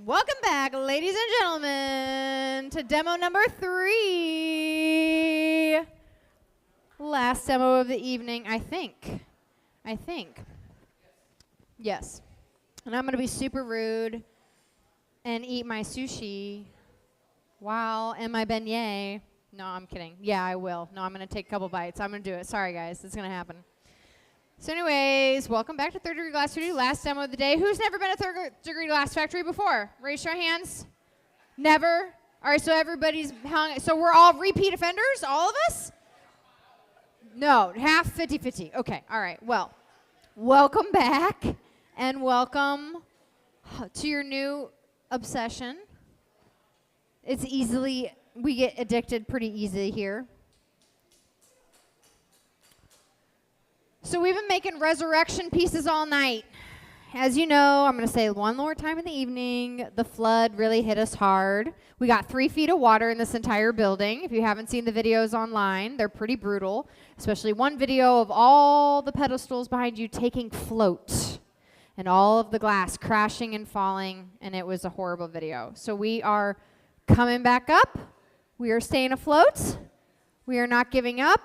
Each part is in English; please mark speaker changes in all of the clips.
Speaker 1: Welcome back, ladies and gentlemen, to demo number 3. Last demo of the evening, I think. Yes. And I'm going to be super rude and eat my sushi and my beignet. No, I'm kidding. Yeah, I will. No, I'm going to take a couple bites. I'm going to do it. Sorry, guys. It's going to happen. So anyways, welcome back to Third Degree Glass Factory. Last demo of the day. Who's never been to Third Degree Glass Factory before? Raise your hands. Never? All right, so everybody's hung. So we're all repeat offenders, all of us? No, half 50-50. Okay, all right. Well, welcome back and welcome to your new obsession. We get addicted pretty easily here. So we've been making resurrection pieces all night. As you know, I'm going to say one more time in the evening, the flood really hit us hard. We got 3 feet of water in this entire building. If you haven't seen the videos online, they're pretty brutal, especially one video of all the pedestals behind you taking float and all of the glass crashing and falling, and it was a horrible video. So we are coming back up. We are staying afloat. We are not giving up.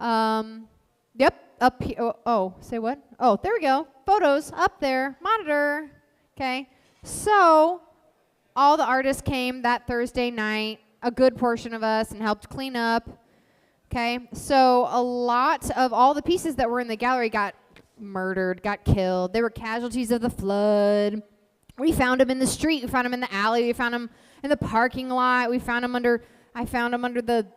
Speaker 1: Yep. Up here, say what? Oh, there we go. Photos up there, monitor. Okay. So all the artists came that Thursday night, a good portion of us, and helped clean up. Okay. So a lot of all the pieces that were in the gallery got murdered, got killed. They were casualties of the flood. We found them in the street. We found them in the alley. We found them in the parking lot. I found them under the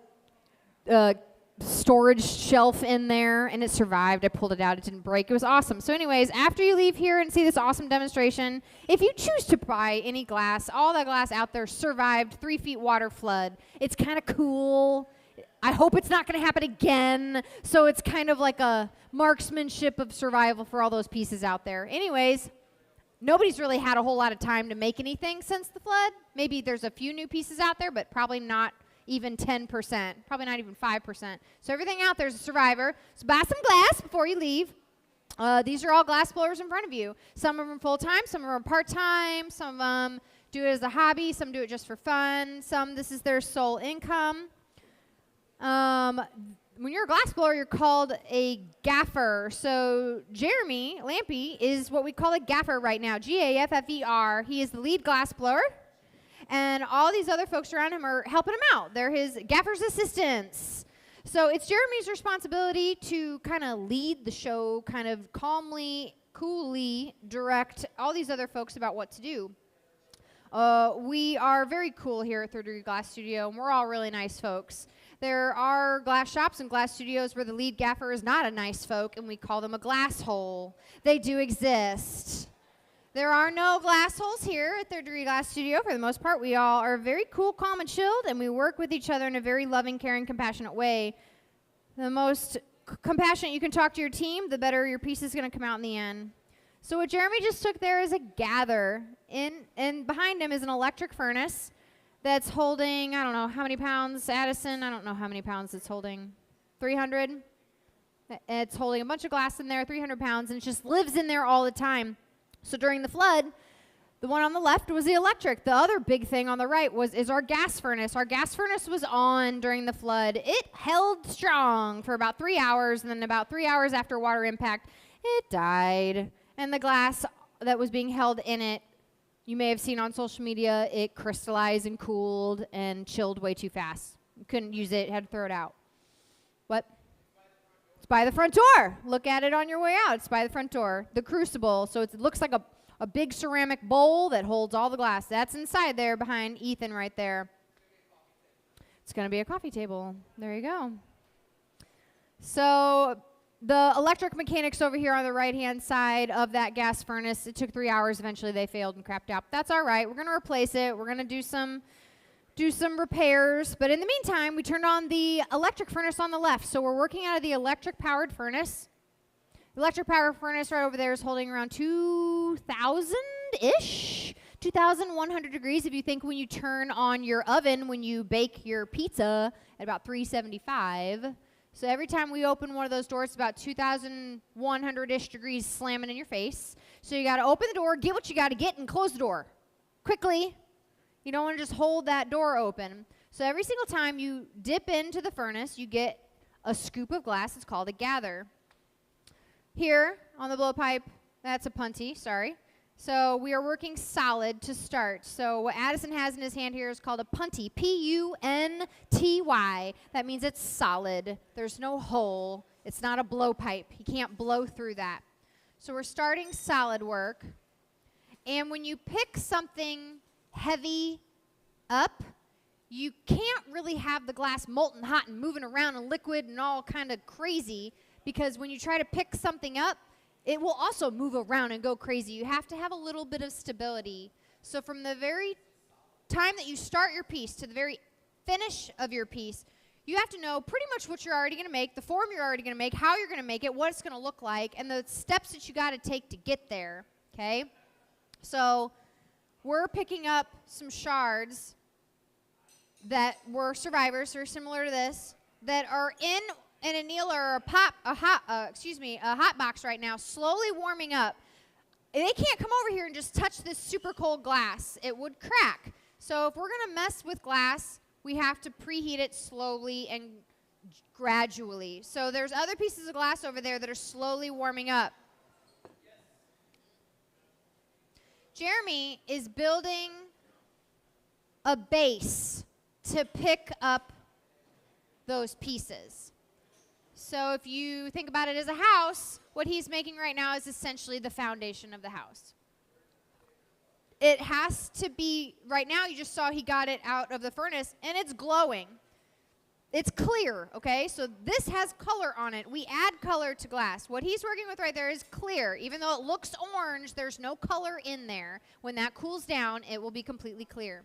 Speaker 1: storage shelf in there, and it survived. I pulled it out. It didn't break. It was awesome. So anyways, after you leave here and see this awesome demonstration, if you choose to buy any glass, all that glass out there survived 3 feet water flood. It's kind of cool. I hope it's not going to happen again. So it's kind of like a marksmanship of survival for all those pieces out there. Anyways, nobody's really had a whole lot of time to make anything since the flood. Maybe there's a few new pieces out there, but probably not even 10%, probably not even 5%. So everything out there is a survivor. So buy some glass before you leave. These are all glass blowers in front of you. Some of them are full-time, some of them are part-time, some of them do it as a hobby, some do it just for fun, this is their sole income. When you're a glass blower, you're called a gaffer. So Jeremy Lampy is what we call a gaffer right now, G-A-F-F-E-R. He is the lead glass blower. And all these other folks around him are helping him out. They're his gaffer's assistants. So it's Jeremy's responsibility to kind of lead the show, kind of calmly, coolly direct all these other folks about what to do. We are very cool here at Third Degree Glass Studio, and we're all really nice folks. There are glass shops and glass studios where the lead gaffer is not a nice folk, and we call them a glass hole. They do exist. There are no glass holes here at Third Degree Glass Studio. For the most part, we all are very cool, calm, and chilled, and we work with each other in a very loving, caring, compassionate way. The most compassionate you can talk to your team, the better your piece is going to come out in the end. So what Jeremy just took there is a gather, and behind him is an electric furnace that's holding, I don't know, how many pounds, Addison? I don't know how many pounds it's holding. 300? It's holding a bunch of glass in there, 300 pounds, and it just lives in there all the time. So during the flood, the one on the left was the electric. The other big thing on the right is our gas furnace. Our gas furnace was on during the flood. It held strong for about 3 hours, and then about 3 hours after water impact, it died. And the glass that was being held in it, you may have seen on social media, it crystallized and cooled and chilled way too fast. You couldn't use it, had to throw it out. What? It's by the front door. Look at it on your way out. It's by the front door. The crucible. So it looks like a big ceramic bowl that holds all the glass. That's inside there behind Ethan right there. It's going to be a coffee table. There you go. So the electric mechanics over here on the right-hand side of that gas furnace, it took 3 hours. Eventually they failed and crapped out. That's all right. We're going to replace it. We're going to do some repairs, but in the meantime, we turned on the electric furnace on the left. So we're working out of the electric-powered furnace. The electric-powered furnace right over there is holding around 2,000-ish, 2,100 degrees. If you think when you turn on your oven, when you bake your pizza at about 375. So every time we open one of those doors, it's about 2,100-ish degrees slamming in your face. So you got to open the door, get what you got to get, and close the door. quickly. You don't want to just hold that door open. So every single time you dip into the furnace, you get a scoop of glass. It's called a gather. Here on the blowpipe, that's a punty, sorry. So we are working solid to start. So what Addison has in his hand here is called a punty, P-U-N-T-Y. That means it's solid. There's no hole. It's not a blowpipe. He can't blow through that. So we're starting solid work. And when you pick something heavy up, you can't really have the glass molten hot and moving around and liquid and all kind of crazy, because when you try to pick something up, it will also move around and go crazy. You have to have a little bit of stability. So from the very time that you start your piece to the very finish of your piece, you have to know pretty much what you're already going to make, the form you're already going to make, how you're going to make it, what it's going to look like, and the steps that you got to take to get there, okay? So we're picking up some shards that were survivors, or similar to this, that are in an annealer or a hot box right now, slowly warming up. They can't come over here and just touch this super cold glass. It would crack. So if we're going to mess with glass, we have to preheat it slowly and gradually. So there's other pieces of glass over there that are slowly warming up. Jeremy is building a base to pick up those pieces. So if you think about it as a house, what he's making right now is essentially the foundation of the house. It has to be, right now you just saw he got it out of the furnace, and it's glowing. It's clear, okay? So this has color on it. We add color to glass. What he's working with right there is clear. Even though it looks orange, there's no color in there. When that cools down, it will be completely clear.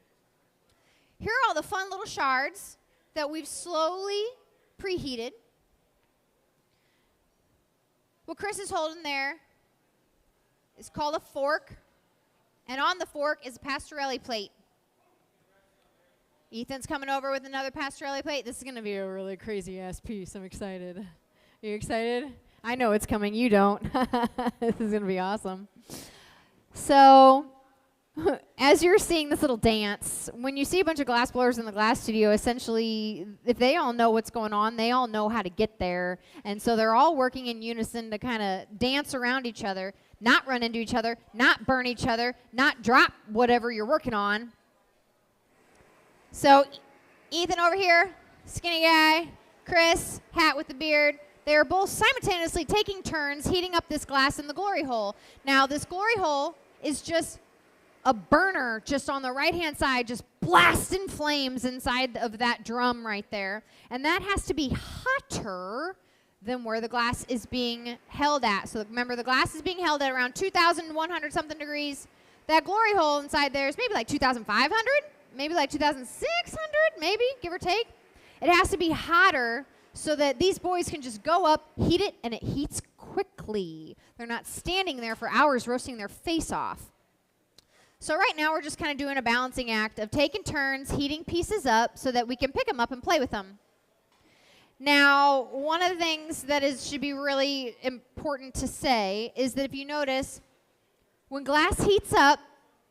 Speaker 1: Here are all the fun little shards that we've slowly preheated. What Chris is holding there is called a fork, and on the fork is a pastorelli plate. Ethan's coming over with another pastorelli plate. This is going to be a really crazy-ass piece. I'm excited. Are you excited? I know it's coming. You don't. This is going to be awesome. So as you're seeing this little dance, when you see a bunch of glass blowers in the glass studio, essentially, if they all know what's going on, they all know how to get there. And so they're all working in unison to kind of dance around each other, not run into each other, not burn each other, not drop whatever you're working on. So Ethan over here, skinny guy, Chris, hat with the beard, they are both simultaneously taking turns heating up this glass in the glory hole. Now, this glory hole is just a burner just on the right-hand side, just blasting flames inside of that drum right there. And that has to be hotter than where the glass is being held at. So remember, the glass is being held at around 2,100 something degrees. That glory hole inside there is maybe like 2,500, maybe like 2,600, maybe, give or take. It has to be hotter so that these boys can just go up, heat it, and it heats quickly. They're not standing there for hours roasting their face off. So right now we're just kind of doing a balancing act of taking turns, heating pieces up so that we can pick them up and play with them. Now, one of the things that should be really important to say is that if you notice, when glass heats up,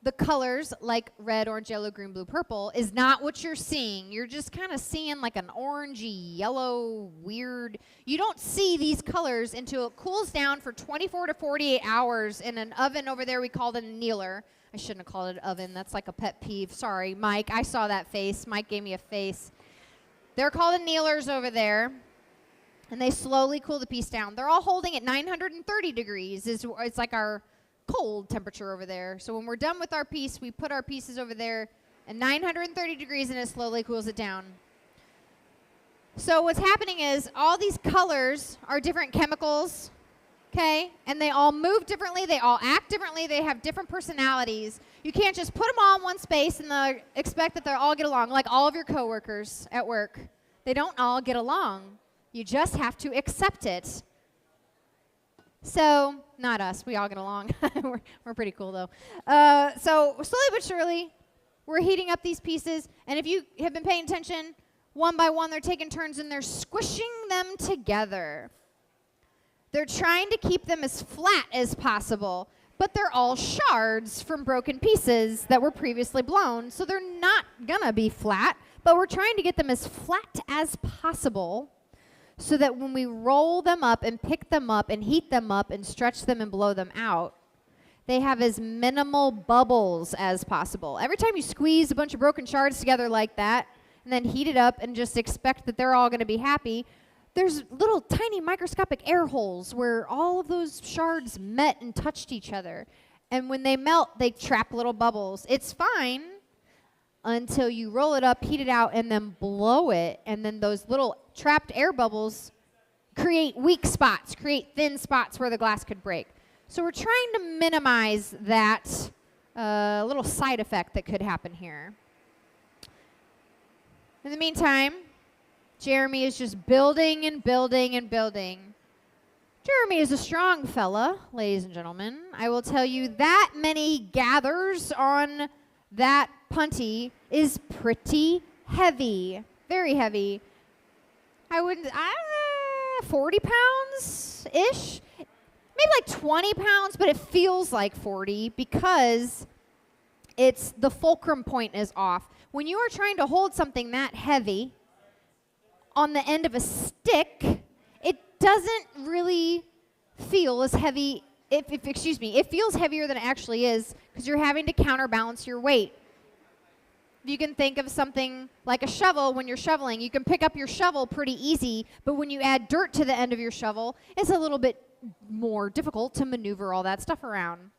Speaker 1: the colors like red, orange, yellow, green, blue, purple is not what you're seeing. You're just kind of seeing like an orangey, yellow, weird. You don't see these colors until it cools down for 24 to 48 hours in an oven over there we called an annealer. I shouldn't have called it an oven. That's like a pet peeve. Sorry, Mike. I saw that face. Mike gave me a face. They're called annealers over there, and they slowly cool the piece down. They're all holding at 930 degrees. It's like our cold temperature over there. So when we're done with our piece, we put our pieces over there at 930 degrees, and it slowly cools it down. So what's happening is all these colors are different chemicals, okay? And they all move differently. They all act differently. They have different personalities. You can't just put them all in one space and expect that they'll all get along, like all of your coworkers at work. They don't all get along. You just have to accept it. So, not us. We all get along. we're pretty cool, though. So, slowly but surely, we're heating up these pieces. And if you have been paying attention, one by one, they're taking turns and they're squishing them together. They're trying to keep them as flat as possible. But but they're all shards from broken pieces that were previously blown, so they're not gonna be flat, but we're trying to get them as flat as possible so that when we roll them up and pick them up and heat them up and stretch them and blow them out, they have as minimal bubbles as possible. Every time you squeeze a bunch of broken shards together like that and then heat it up and just expect that they're all gonna be happy, there's little tiny microscopic air holes where all of those shards met and touched each other. And when they melt, they trap little bubbles. It's fine until you roll it up, heat it out, and then blow it. And then those little trapped air bubbles create weak spots, create thin spots where the glass could break. So we're trying to minimize that little side effect that could happen here. In the meantime, Jeremy is just building and building and building. Jeremy is a strong fella, ladies and gentlemen. I will tell you that many gathers on that punty is pretty heavy, very heavy. I wouldn't, 40 pounds-ish? Maybe like 20 pounds, but it feels like 40 because the fulcrum point is off. When you are trying to hold something that heavy on the end of a stick, it doesn't really feel as heavy, it feels heavier than it actually is because you're having to counterbalance your weight. You can think of something like a shovel. When you're shoveling, you can pick up your shovel pretty easy, but when you add dirt to the end of your shovel, it's a little bit more difficult to maneuver all that stuff around.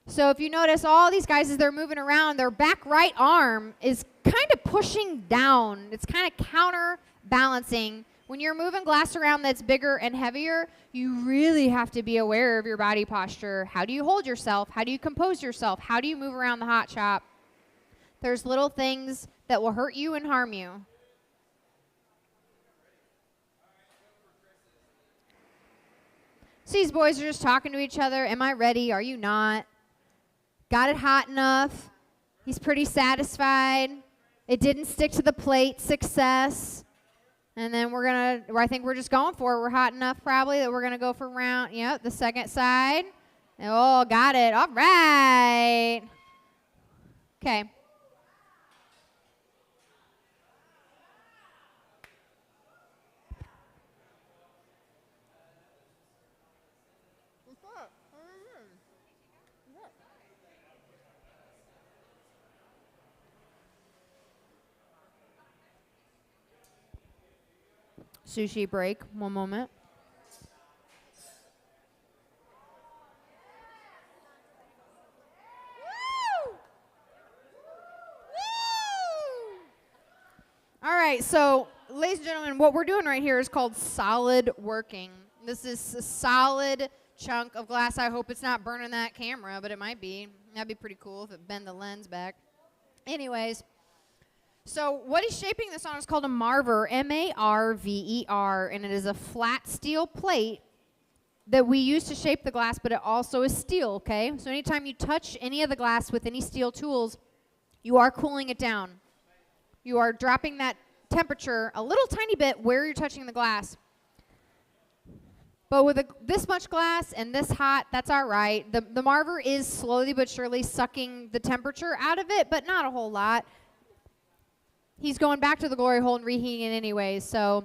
Speaker 1: So if you notice all these guys as they're moving around, their back right arm is kind of pushing down. It's kind of counterbalancing. When you're moving glass around that's bigger and heavier, you really have to be aware of your body posture. How do you hold yourself? How do you compose yourself? How do you move around the hot shop? There's little things that will hurt you and harm you. So these boys are just talking to each other. Am I ready? Are you not? Got it hot enough. He's pretty satisfied. It didn't stick to the plate. Success. And then I think we're just going for it. We're hot enough probably that we're going to go for round, the second side. Oh, got it. All right. Okay. Sushi break. One moment. Woo! Woo! All right, so ladies and gentlemen, what we're doing right here is called solid working. This is a solid chunk of glass. I hope it's not burning that camera, but it might be. That'd be pretty cool if it bend the lens back. Anyways. So what he's shaping this on is called a marver, M-A-R-V-E-R, and it is a flat steel plate that we use to shape the glass, but it also is steel, okay? So anytime you touch any of the glass with any steel tools, you are cooling it down. You are dropping that temperature a little tiny bit where you're touching the glass. But with this much glass and this hot, that's all right. The marver is slowly but surely sucking the temperature out of it, but not a whole lot. He's going back to the glory hole and reheating it anyway, so.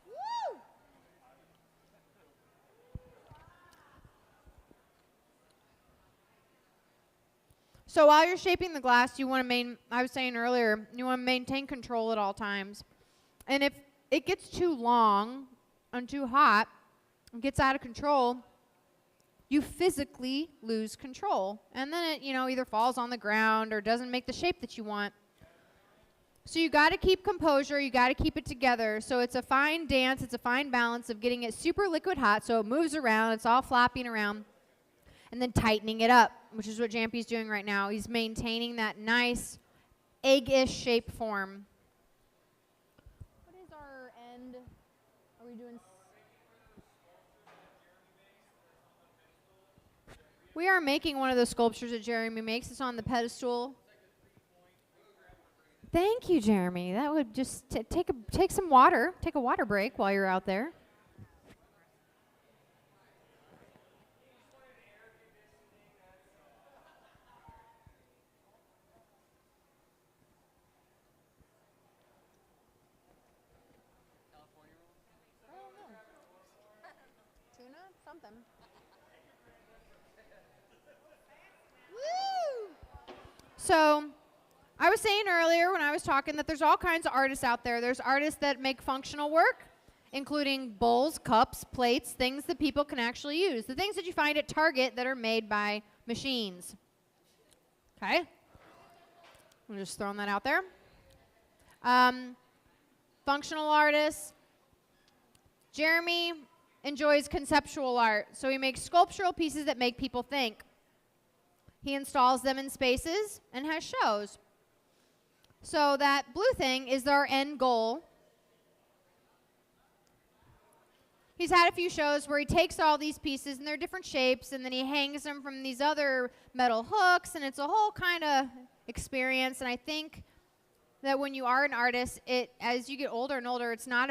Speaker 1: Woo! So while you're shaping the glass, you want to I was saying earlier, you want to maintain control at all times. And if it gets too long and too hot, and gets out of control, you physically lose control. And then it, either falls on the ground or doesn't make the shape that you want. So you got to keep composure, you got to keep it together. So it's a fine dance, it's a fine balance of getting it super liquid hot so it moves around, it's all flopping around. And then tightening it up, which is what Jampy's doing right now. He's maintaining that nice egg-ish shape form. What is our end? Are we doing? We are making one of those sculptures that Jeremy makes. It's on the pedestal. Thank you, Jeremy. That would just take some water. Take a water break while you're out there. Tuna, something. Woo! So, I was saying earlier when I was talking that there's all kinds of artists out there. There's artists that make functional work, including bowls, cups, plates, things that people can actually use. The things that you find at Target that are made by machines. Okay? I'm just throwing that out there. Functional artists. Jeremy enjoys conceptual art, so he makes sculptural pieces that make people think. He installs them in spaces and has shows. So that blue thing is our end goal. He's had a few shows where he takes all these pieces and they're different shapes and then he hangs them from these other metal hooks, and it's a whole kind of experience. And I think that when you are an artist, as you get older and older, it's not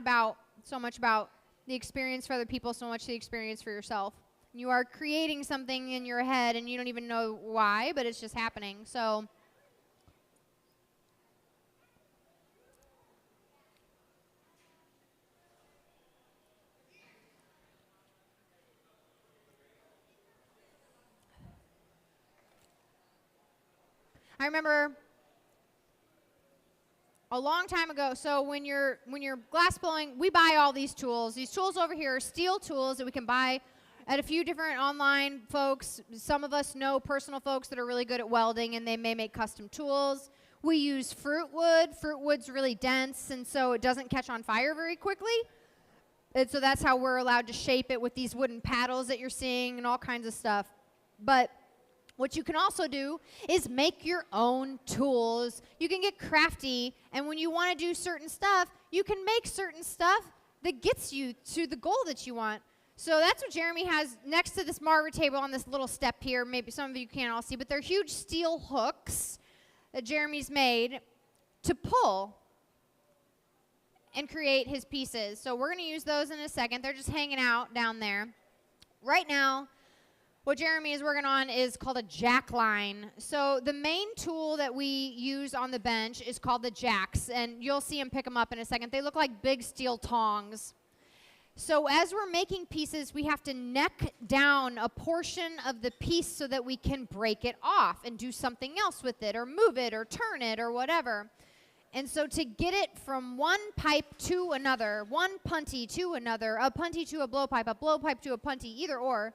Speaker 1: so much about the experience for other people, so much the experience for yourself. You are creating something in your head and you don't even know why, but it's just happening. So I remember a long time ago, so when you're glass blowing, we buy all these tools. These tools over here are steel tools that we can buy at a few different online folks. Some of us know personal folks that are really good at welding, and they may make custom tools. We use fruit wood. Fruit wood's really dense, and so it doesn't catch on fire very quickly. And so that's how we're allowed to shape it with these wooden paddles that you're seeing and all kinds of stuff. But what you can also do is make your own tools. You can get crafty, and when you want to do certain stuff, you can make certain stuff that gets you to the goal that you want. So that's what Jeremy has next to this marble table on this little step here. Maybe some of you can't all see, but they're huge steel hooks that Jeremy's made to pull and create his pieces. So we're going to use those in a second. They're just hanging out down there. Right now, what Jeremy is working on is called a jack line. So the main tool that we use on the bench is called the jacks, and you'll see him pick them up in a second. They look like big steel tongs. So as we're making pieces, we have to neck down a portion of the piece so that we can break it off and do something else with it or move it or turn it or whatever. And so to get it from one pipe to another, one punty to another, a punty to a blowpipe to a punty, either or,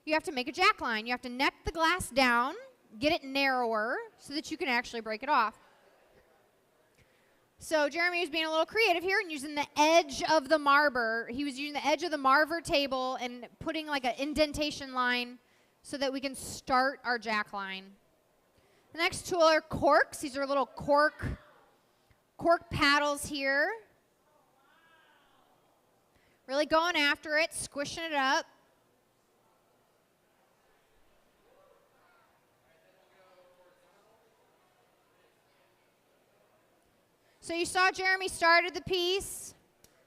Speaker 1: you have to make a jack line. You have to neck the glass down, get it narrower so that you can actually break it off. So Jeremy was being a little creative here and using the edge of the marber. He was using the edge of the marver table and putting like an indentation line so that we can start our jack line. The next tool are corks. These are little cork paddles here. Really going after it, squishing it up. So you saw Jeremy started the piece,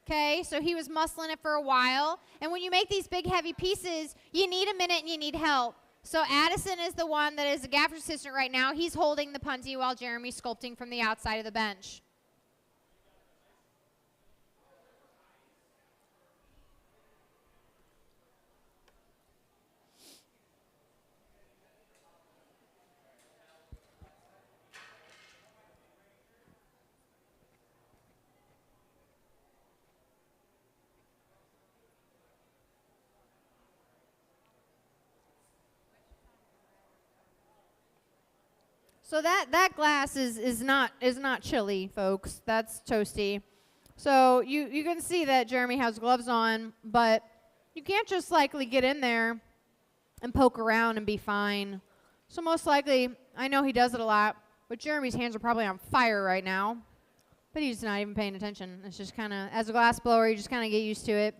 Speaker 1: okay? So he was muscling it for a while. And when you make these big, heavy pieces, you need a minute and you need help. So Addison is the one that is the gaffer's assistant right now. He's holding the punty while Jeremy's sculpting from the outside of the bench. So that glass is not chilly, folks. That's toasty. So you can see that Jeremy has gloves on, but you can't just likely get in there and poke around and be fine. So most likely, I know he does it a lot, but Jeremy's hands are probably on fire right now. But he's not even paying attention. It's just kind of, as a glass blower, you just kind of get used to it.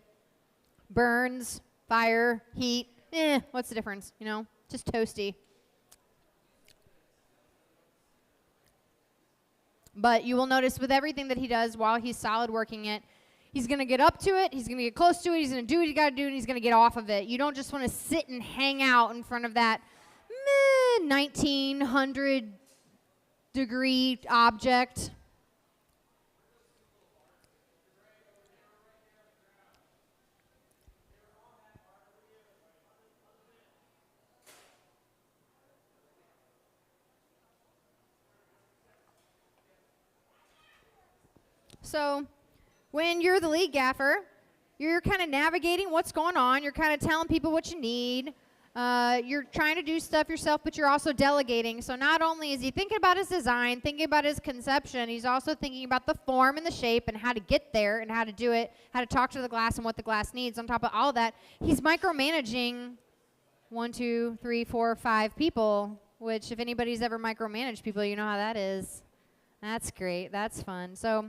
Speaker 1: Burns, fire, heat, what's the difference, you know? Just toasty. But you will notice with everything that he does while he's solid working it, he's going to get up to it, he's going to get close to it, he's going to do what he's got to do, and he's going to get off of it. You don't just want to sit and hang out in front of that 1900 degree object. So when you're the lead gaffer, you're kind of navigating what's going on. You're kind of telling people what you need. You're trying to do stuff yourself, but you're also delegating. So not only is he thinking about his design, thinking about his conception, he's also thinking about the form and the shape and how to get there and how to do it, how to talk to the glass and what the glass needs. On top of all that, he's micromanaging 1, 2, 3, 4, 5 people, which if anybody's ever micromanaged people, you know how that is. That's great. That's fun. So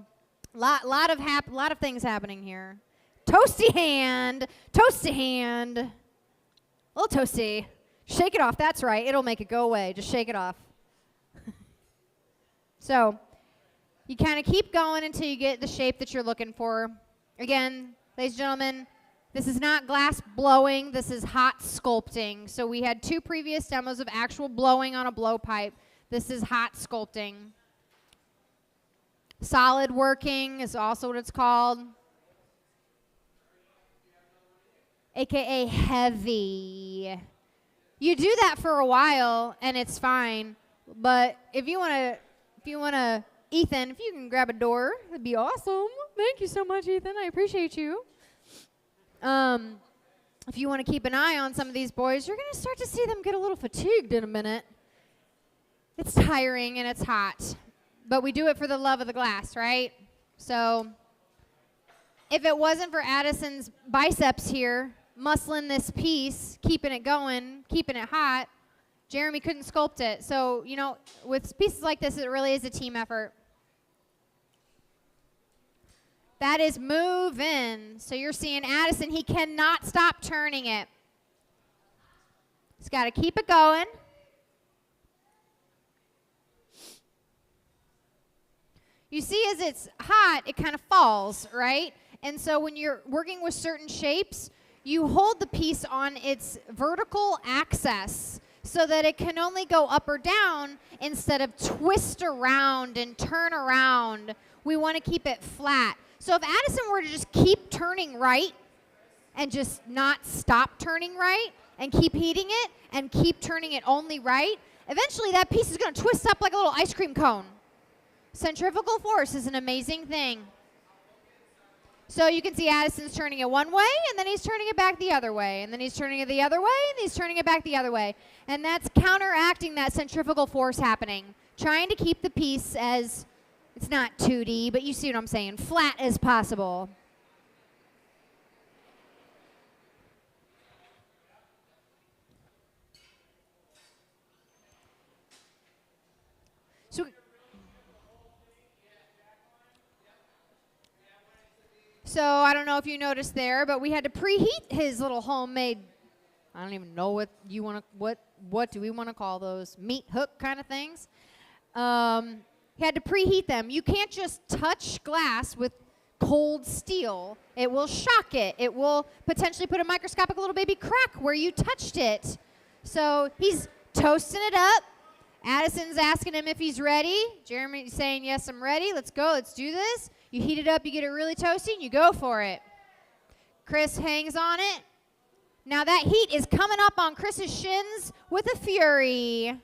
Speaker 1: lot of things happening here. Toasty hand. Toasty hand. A little toasty. Shake it off. That's right. It'll make it go away. Just shake it off. So you kind of keep going until you get the shape that you're looking for. Again, ladies and gentlemen, this is not glass blowing. This is hot sculpting. So we had 2 previous demos of actual blowing on a blowpipe. This is hot sculpting. Solid working is also what it's called, AKA heavy. You do that for a while and it's fine, but if you want to, Ethan, if you can grab a door, that'd be awesome. Thank you so much, Ethan. I appreciate you. If you want to keep an eye on some of these boys, you're going to start to see them get a little fatigued in a minute. It's tiring and it's hot. But we do it for the love of the glass, right? So if it wasn't for Addison's biceps here, muscling this piece, keeping it going, keeping it hot, Jeremy couldn't sculpt it. So, you know, with pieces like this, it really is a team effort. That is moving. So you're seeing Addison, he cannot stop turning it. He's got to keep it going. You see, as it's hot, it kind of falls, right? And so when you're working with certain shapes, you hold the piece on its vertical axis so that it can only go up or down instead of twist around and turn around. We want to keep it flat. So if Addison were to just keep turning right and just not stop turning right and keep heating it and keep turning it only right, eventually that piece is going to twist up like a little ice cream cone. Centrifugal force is an amazing thing. So you can see Addison's turning it one way, and then he's turning it back the other way, and then he's turning it the other way, and he's turning it back the other way. And that's counteracting that centrifugal force happening, trying to keep the piece as, it's not 2D, but you see what I'm saying, flat as possible. So I don't know if you noticed there, but we had to preheat his little homemade, I don't even know what you want to, what do we want to call those, meat hook kind of things. He had to preheat them. You can't just touch glass with cold steel. It will shock it. It will potentially put a microscopic little baby crack where you touched it. So he's toasting it up. Addison's asking him if he's ready. Jeremy's saying, yes, I'm ready. Let's go. Let's do this. You heat it up, you get it really toasty, and you go for it. Chris hangs on it. Now that heat is coming up on Chris's shins with a fury.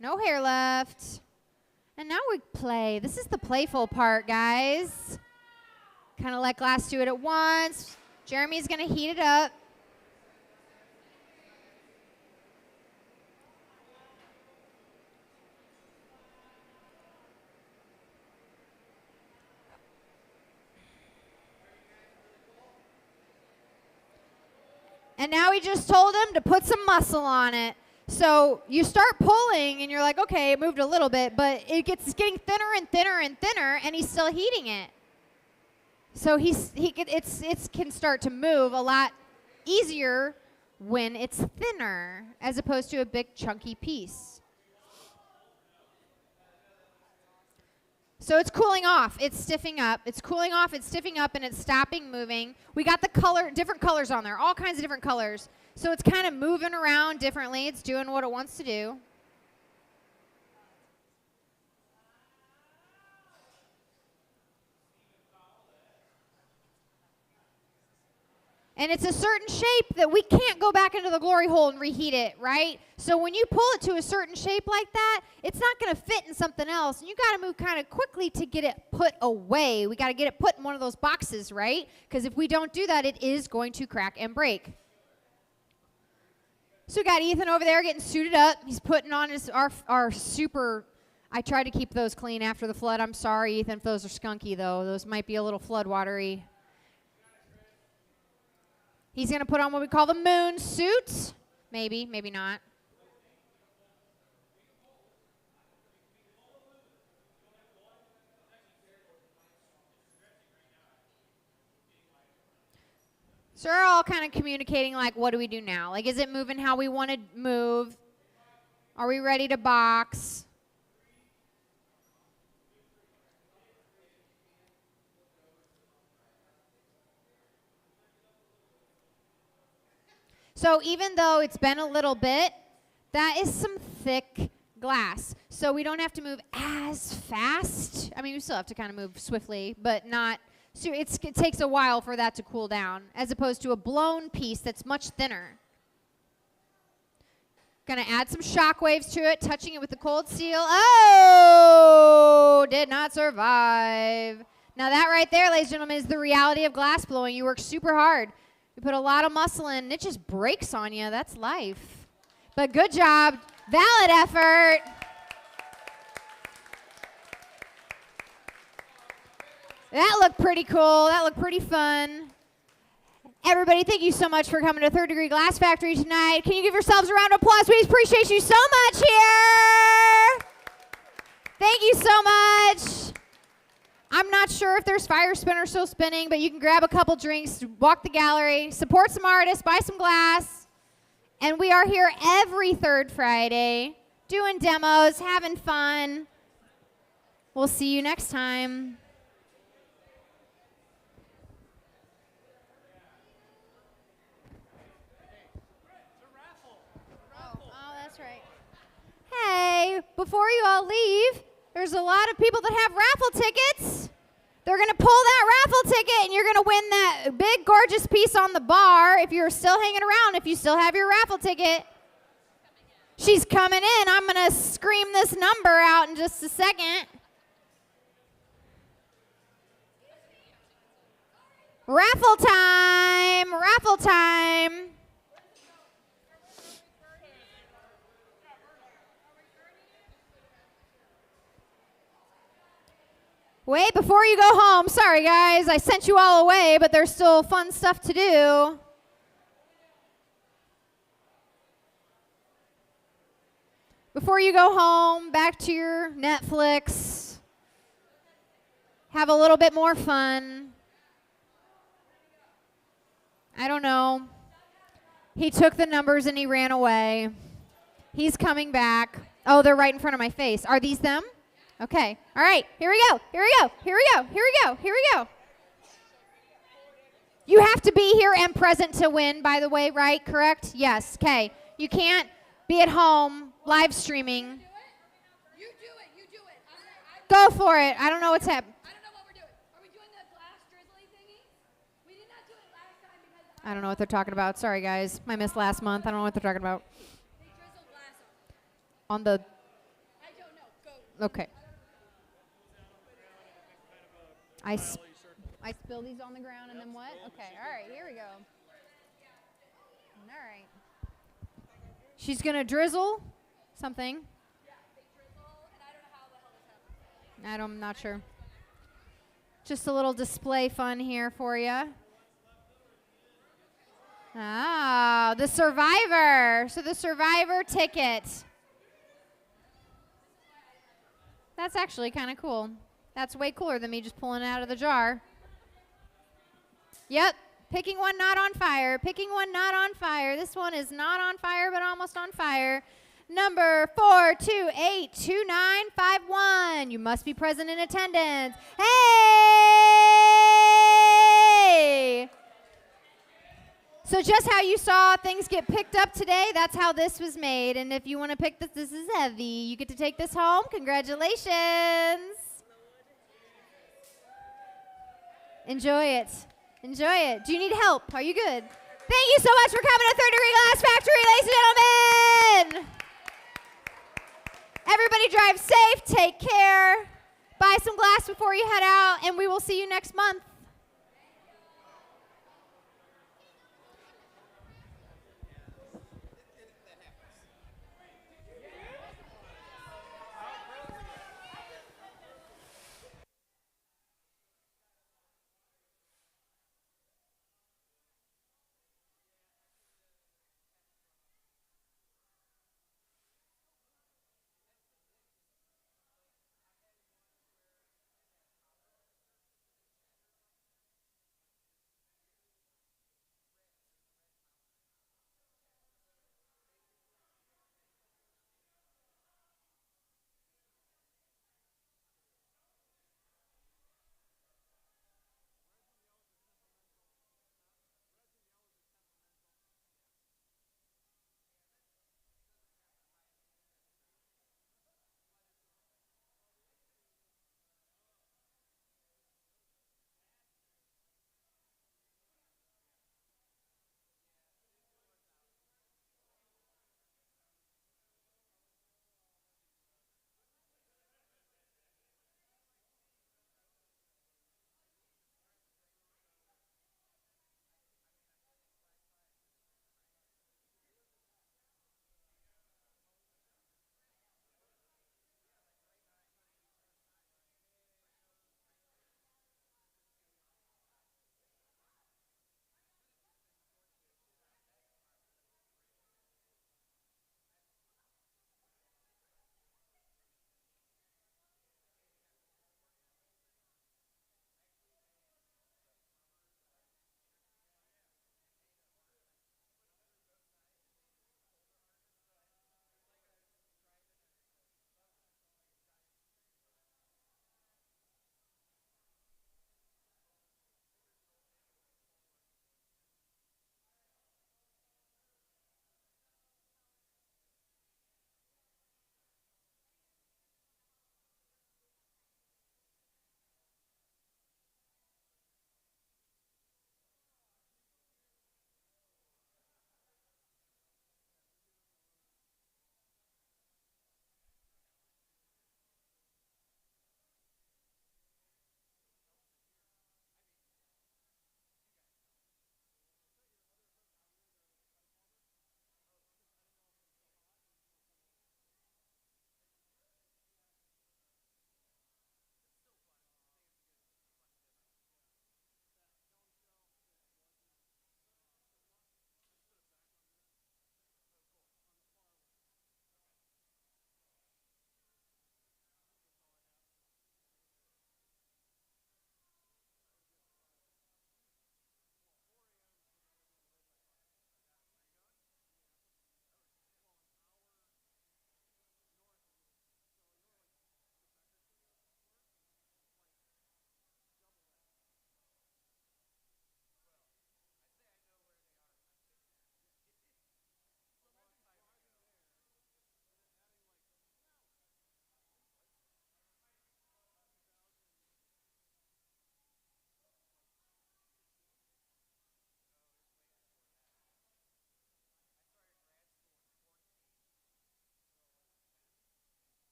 Speaker 1: No hair left. And now we play. This is the playful part, guys. Kind of let glass do it at once. Jeremy's going to heat it up. And now he just told him to put some muscle on it. So you start pulling, and you're like, okay, it moved a little bit, but it's getting thinner and thinner and thinner, and he's still heating it. So it can start to move a lot easier when it's thinner as opposed to a big chunky piece. So it's cooling off, it's stiffing up, it's cooling off, it's stiffing up, and it's stopping moving. We got the different colors on there, all kinds of different colors. So it's kind of moving around differently, it's doing what it wants to do. And it's a certain shape that we can't go back into the glory hole and reheat it, right? So when you pull it to a certain shape like that, it's not going to fit in something else. And you got to move kind of quickly to get it put away. We got to get it put in one of those boxes, right? Because if we don't do that, it is going to crack and break. So we got Ethan over there getting suited up. He's putting on our super, I try to keep those clean after the flood. I'm sorry, Ethan, if those are skunky, though. Those might be a little flood watery. He's going to put on what we call the moon suit. Maybe, maybe not. So we're all kind of communicating like, what do we do now? Like, is it moving how we want to move? Are we ready to box? So even though it's been a little bit, that is some thick glass. So we don't have to move as fast. I mean, we still have to kind of move swiftly, but not. So it takes a while for that to cool down, as opposed to a blown piece that's much thinner. Gonna add some shock waves to it, touching it with the cold steel. Oh, did not survive. Now that right there, ladies and gentlemen, is the reality of glass blowing. You work super hard. You put a lot of muscle in, and it just breaks on you. That's life. But good job. Valid effort. That looked pretty cool. That looked pretty fun. Everybody, thank you so much for coming to Third Degree Glass Factory tonight. Can you give yourselves a round of applause? We appreciate you so much here. Thank you so much. I'm not sure if there's fire spinners still spinning, but you can grab a couple drinks, walk the gallery, support some artists, buy some glass. And we are here every third Friday doing demos, having fun. We'll see you next time. Oh, that's right. Hey, before you all leave, there's a lot of people that have raffle tickets. They're going to pull that raffle ticket, and you're going to win that big, gorgeous piece on the bar if you're still hanging around, if you still have your raffle ticket. She's coming in. I'm going to scream this number out in just a second. Raffle time. Raffle time. Wait, before you go home, sorry guys, I sent you all away, but there's still fun stuff to do. Before you go home, back to your Netflix, have a little bit more fun. I don't know. He took the numbers and he ran away. He's coming back. Oh, they're right in front of my face. Are these them? Okay. All right. Here we go. Here we go. Here we go. Here we go. Here we go. You have to be here and present to win, by the way, right? Correct? Yes. Okay. You can't be at home live streaming.
Speaker 2: You do it. You do it.
Speaker 1: Go for it. I don't know what's happening.
Speaker 2: I don't know what we're doing. Are we doing the glass drizzly thingy? We did not do it last time because
Speaker 1: I don't know what they're talking about. Sorry, guys. I missed last month. I don't know what they're talking about.
Speaker 2: they drizzled glass on.
Speaker 1: On the...
Speaker 2: I don't know. Go.
Speaker 1: Okay. I spill these on the ground and then what? Okay, all right, here we go. All right. She's going to drizzle something.
Speaker 2: Yeah, they drizzle, and I don't know how the hell this happened.
Speaker 1: I'm not sure. Just a little display fun here for you. Ah, the Survivor. So the Survivor ticket. That's actually kind of cool. That's way cooler than me just pulling it out of the jar. Yep, Picking one not on fire. Picking one not on fire. This one is not on fire, but almost on fire. Number 4282951. You must be present in attendance. Hey! So just how you saw things get picked up today, that's how this was made. And if you want to pick this, this is heavy. You get to take this home. Congratulations. Enjoy it. Enjoy it. Do you need help? Are you good? Thank you so much for coming to Third Degree Glass Factory, ladies and gentlemen. Everybody drive safe. Take care. Buy some glass before you head out, and we will see you next month.